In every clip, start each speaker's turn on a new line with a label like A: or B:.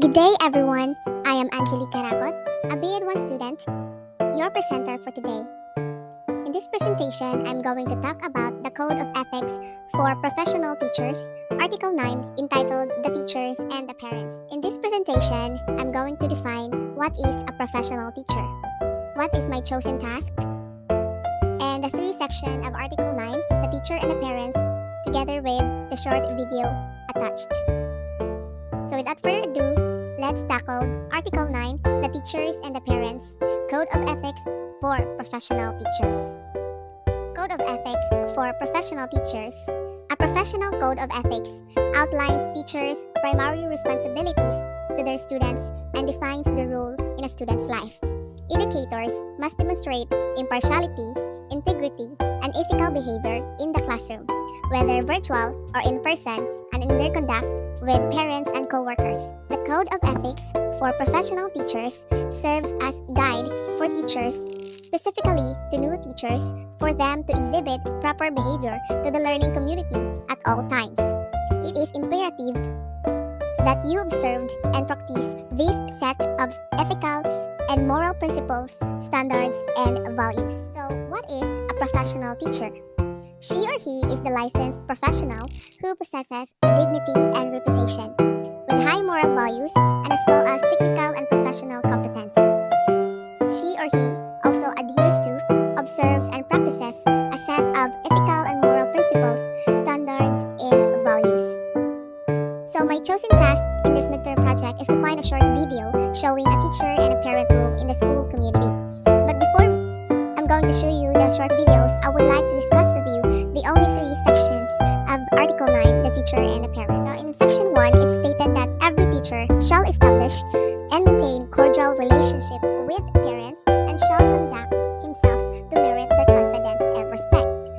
A: Good day, everyone. I am Angelica Rakot, a BEd1 student, your presenter for today. In this presentation, I'm going to talk about the Code of Ethics for Professional Teachers, Article 9, entitled The Teachers and the Parents. In this presentation, I'm going to define what is a professional teacher, what is my chosen task, and the three sections of Article 9, the teacher and the parents, together with the short video attached. So without further ado, let's tackle Article 9, the teachers and the parents, Code of Ethics for Professional Teachers. Code of Ethics for Professional Teachers. A professional code of ethics outlines teachers' primary responsibilities to their students and defines the role in a student's life. Educators must demonstrate impartiality, integrity, and ethical behavior in the classroom, whether virtual or in person, and in their conduct with parents and co-workers. The Code of Ethics for Professional Teachers serves as guide for teachers, specifically to new teachers, for them to exhibit proper behavior to the learning community at all times. It is imperative that you observed and practice this set of ethical and moral principles, standards, and values. So, what is a professional teacher? She or he is the licensed professional who possesses dignity and reputation, with high moral values and as well as technical and professional competence. She or he also adheres to, observes, and practices a set of ethical and moral principles, standards, and values. So my chosen task in this midterm project is to find a short video showing a teacher and a parent role in the school community. But before I'm going to show you the short videos, I would like to discuss with you the only three sections of Article 9, the teacher and the parent. So in Section 1, it's stated that every teacher shall establish and maintain cordial relationship with parents and shall conduct himself to merit their confidence and respect.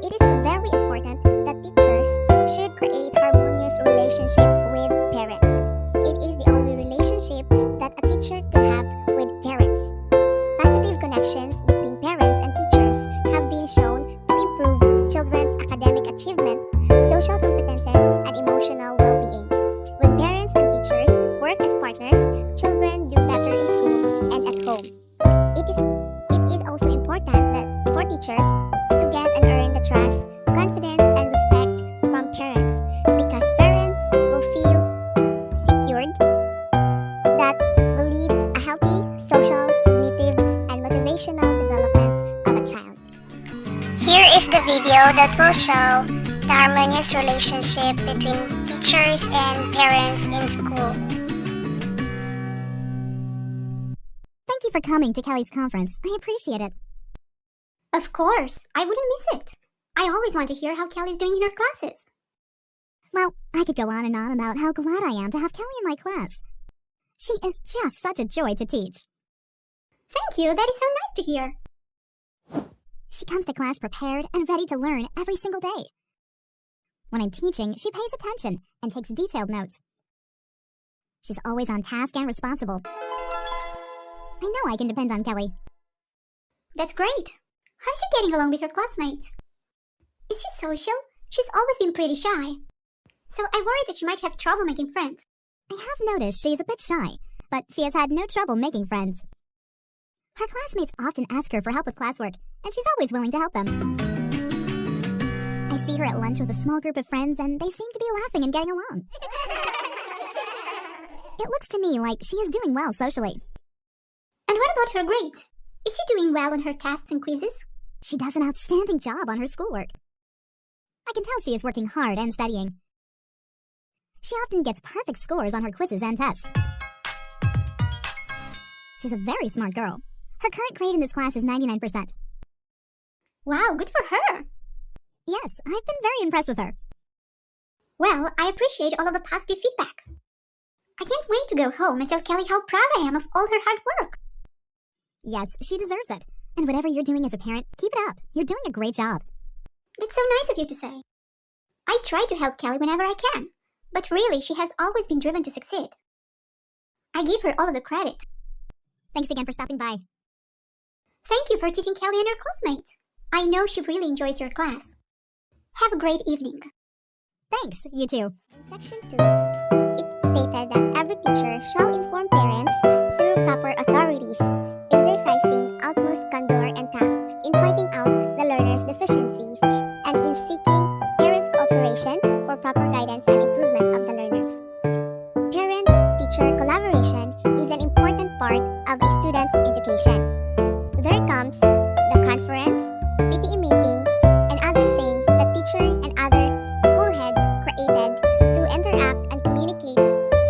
A: It is very important that teachers should create harmonious relationship with parents. It is the only relationship that a teacher could have with parents. Positive connections between parents and teachers have been shown to improve children's academic achievement, social competences, and emotional well-being. When parents and teachers work as partners, children do better in school and at home. It is also important that for teachers to get and earn the trust, confidence, and respect from parents, because parents will feel secured. That will lead a healthy, social, cognitive, and motivational development of a child. Here is the video that will show the harmonious relationship between teachers and parents in school.
B: Thank you for coming to Kelly's conference. I appreciate it.
C: Of course, I wouldn't miss it. I always want to hear how Kelly's doing in her classes.
B: Well, I could go on and on about how glad I am to have Kelly in my class. She is just such a joy to teach.
C: Thank you, that is so nice to hear.
B: She comes to class prepared and ready to learn every single day. When I'm teaching, she pays attention and takes detailed notes. She's always on task and responsible. I know I can depend on Kelly.
C: That's great. How's she getting along with her classmates? Is she social? She's always been pretty shy. So I worry that she might have trouble making friends.
B: I have noticed she's a bit shy, but she has had no trouble making friends. Her classmates often ask her for help with classwork, and she's always willing to help them. I see her at lunch with a small group of friends, and they seem to be laughing and getting along. It looks to me like she is doing well socially.
C: And what about her grades? Is she doing well on her tests and quizzes?
B: She does an outstanding job on her schoolwork. I can tell she is working hard and studying. She often gets perfect scores on her quizzes and tests. She's a very smart girl. Her current grade in this class is 99%.
C: Wow, good for her.
B: Yes, I've been very impressed with her.
C: Well, I appreciate all of the positive feedback. I can't wait to go home and tell Kelly how proud I am of all her hard work.
B: Yes, she deserves it. And whatever you're doing as a parent, keep it up. You're doing a great job.
C: It's so nice of you to say. I try to help Kelly whenever I can, but really she has always been driven to succeed. I give her all of the credit.
B: Thanks again for stopping by.
C: Thank you for teaching Kelly and her classmates. I know she really enjoys your class. Have a great evening.
B: Thanks, you too.
A: In Section 2, it stated that every teacher teacher shall inform parents through proper authorities, exercising utmost candor and tact in pointing out the learner's deficiencies and in seeking parents' cooperation for proper guidance and improvement of the learners. Parent-teacher collaboration is an important part of a student's education. There comes the conference, PTE meeting, and other things that teacher and other school heads created to interact and communicate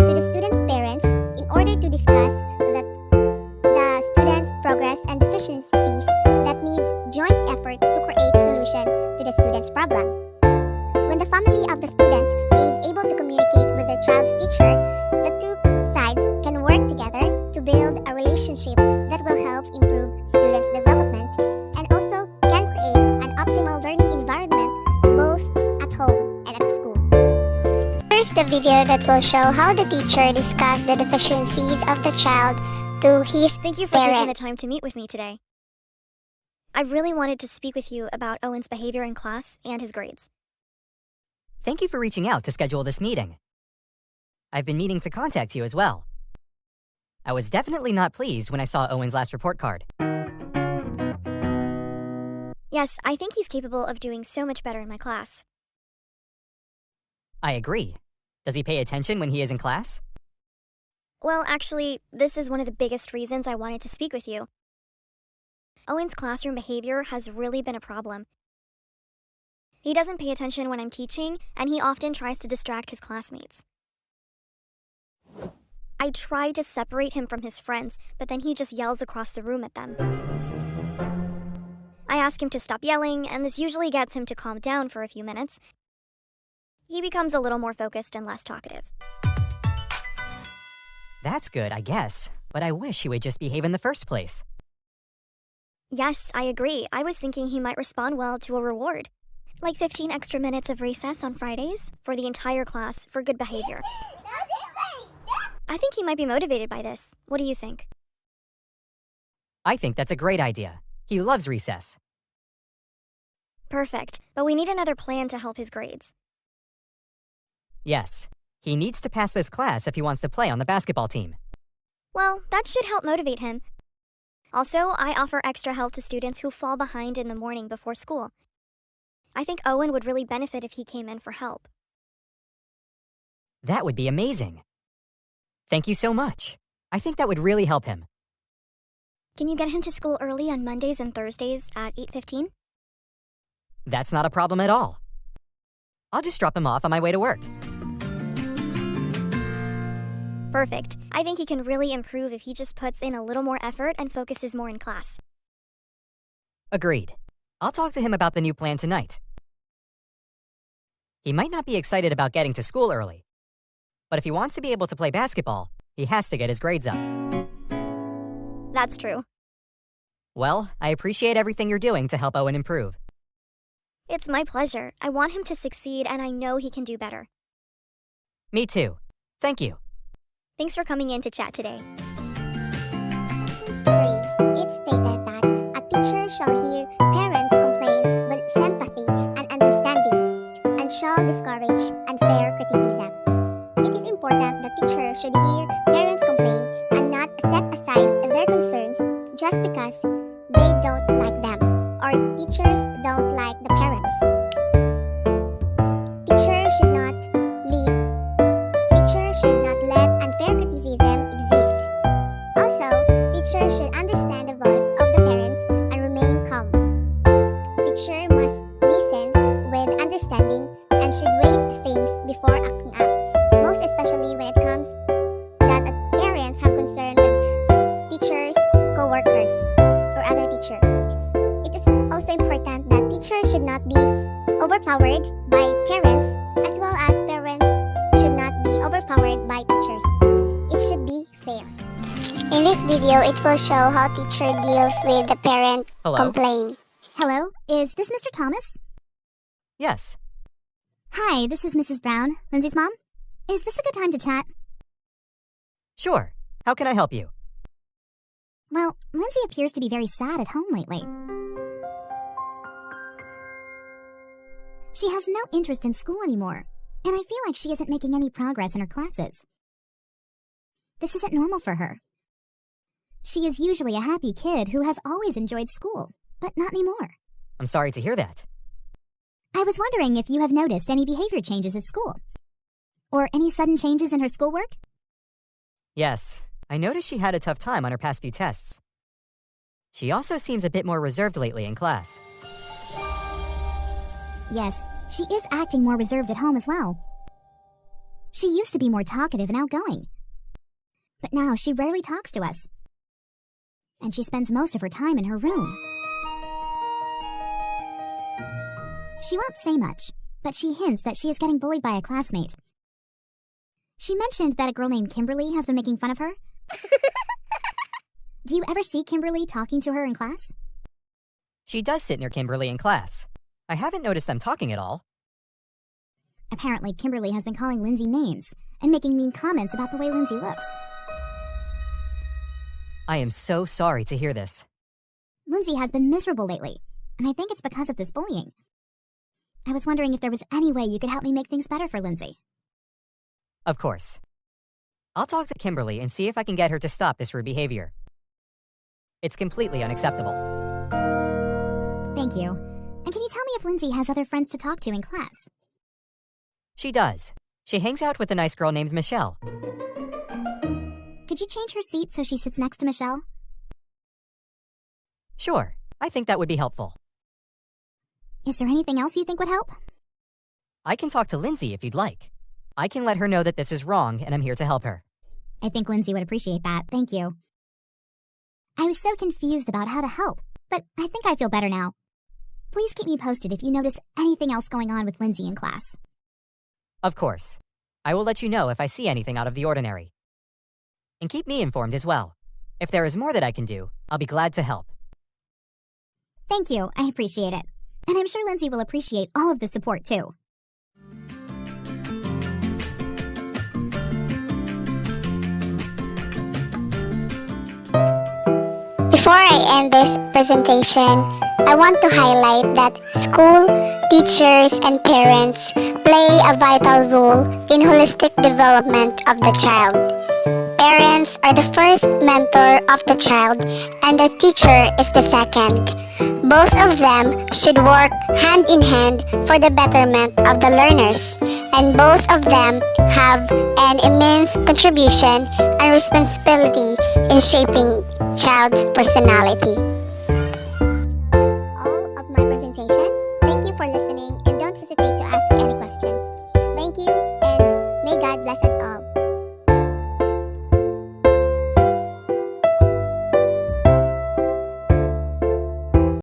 A: to the students' parents in order to discuss the students' progress and deficiencies that needs joint effort to create solution to the student's problem. When the family of the student is able to communicate with their child's teacher, the two sides can work together to build a relationship that will help improve students' development and also can create an optimal learning environment both at home and at school.
C: Here's the video that will show how the teacher discussed the deficiencies of the child to his
D: Thank you for taking the
C: parent.
D: time to meet with me today. I really wanted to speak with you about Owen's behavior in class and his grades.
E: Thank you for reaching out to schedule this meeting. I've been meaning to contact you as well. I was definitely not pleased when I saw Owen's last report card.
D: Yes, I think he's capable of doing so much better in my class.
E: I agree. Does he pay attention when he is in class?
D: Well, actually, this is one of the biggest reasons I wanted to speak with you. Owen's classroom behavior has really been a problem. He doesn't pay attention when I'm teaching, and he often tries to distract his classmates. I try to separate him from his friends, but then he just yells across the room at them. I ask him to stop yelling, and this usually gets him to calm down for a few minutes. He becomes a little more focused and less talkative.
E: That's good, I guess, but I wish he would just behave in the first place.
D: Yes, I agree. I was thinking he might respond well to a reward. Like 15 extra minutes of recess on Fridays for the entire class for good behavior. I think he might be motivated by this. What do you think?
E: I think that's a great idea. He loves recess.
D: Perfect, but we need another plan to help his grades.
E: Yes, he needs to pass this class if he wants to play on the basketball team.
D: Well, that should help motivate him. Also, I offer extra help to students who fall behind in the morning before school. I think Owen would really benefit if he came in for help.
E: That would be amazing. Thank you so much. I think that would really help him.
D: Can you get him to school early on Mondays and Thursdays at 8:15?
E: That's not a problem at all. I'll just drop him off on my way to work.
D: Perfect. I think he can really improve if he just puts in a little more effort and focuses more in class.
E: Agreed. I'll talk to him about the new plan tonight. He might not be excited about getting to school early, but if he wants to be able to play basketball, he has to get his grades up.
D: That's true.
E: Well, I appreciate everything you're doing to help Owen improve.
D: It's my pleasure. I want him to succeed, and I know he can do better.
E: Me too. Thank you.
D: Thanks for coming in to chat today.
A: Section 3. It stated that a teacher shall hear parents' complaints with sympathy and understanding, and shall discourage unfair criticism. It is important that teacher should hear parents complain and not set aside their concerns just because they don't like them or teachers don't like the parents. Teacher should not let unfair criticism exist. Also, teacher should understand the voice of the parents and remain calm. Teacher must listen with understanding and should weigh things before acting up, most especially when it comes that parents have concern with teachers, co-workers, or other teacher. It is also important that teachers should not be overpowered by parents, as well as parents should not be overpowered by teachers. It should be fair. In this video, it will show how teacher deals with the parent
E: Hello?
A: complaint.
B: Hello, is this Mr. Thomas?
E: Yes.
B: Hi, this is Mrs. Brown, Lindsay's mom. Is this a good time to chat?
E: Sure. How can I help you?
B: Well, Lindsay appears to be very sad at home lately. She has no interest in school anymore, and I feel like she isn't making any progress in her classes. This isn't normal for her. She is usually a happy kid who has always enjoyed school, but not anymore.
E: I'm sorry to hear that.
B: I was wondering if you have noticed any behavior changes at school, or any sudden changes in her schoolwork?
E: Yes, I noticed she had a tough time on her past few tests. She also seems a bit more reserved lately in class.
B: Yes, she is acting more reserved at home as well. She used to be more talkative and outgoing, but now she rarely talks to us, and she spends most of her time in her room. She won't say much, but she hints that she is getting bullied by a classmate. She mentioned that a girl named Kimberly has been making fun of her. Do you ever see Kimberly talking to her in class?
E: She does sit near Kimberly in class. I haven't noticed them talking at all.
B: Apparently, Kimberly has been calling Lindsay names and making mean comments about the way Lindsay looks.
E: I am so sorry to hear this.
B: Lindsay has been miserable lately, and I think it's because of this bullying. I was wondering if there was any way you could help me make things better for Lindsay.
E: Of course. I'll talk to Kimberly and see if I can get her to stop this rude behavior. It's completely unacceptable.
B: Thank you. And can you tell me if Lindsay has other friends to talk to in class?
E: She does. She hangs out with a nice girl named Michelle.
B: Could you change her seat so she sits next to Michelle?
E: Sure, I think that would be helpful.
B: Is there anything else you think would help?
E: I can talk to Lindsay if you'd like. I can let her know that this is wrong and I'm here to help her.
B: I think Lindsay would appreciate that. Thank you. I was so confused about how to help, but I think I feel better now. Please keep me posted if you notice anything else going on with Lindsay in class.
E: Of course. I will let you know if I see anything out of the ordinary. And keep me informed as well. If there is more that I can do, I'll be glad to help.
B: Thank you. I appreciate it. And I'm sure Lindsay will appreciate all of the support too.
A: Before I end this presentation, I want to highlight that school, teachers, and parents play a vital role in holistic development of the child. Parents are the first mentor of the child, and the teacher is the second. Both of them should work hand in hand for the betterment of the learners, and both of them have an immense contribution and responsibility in shaping child's personality.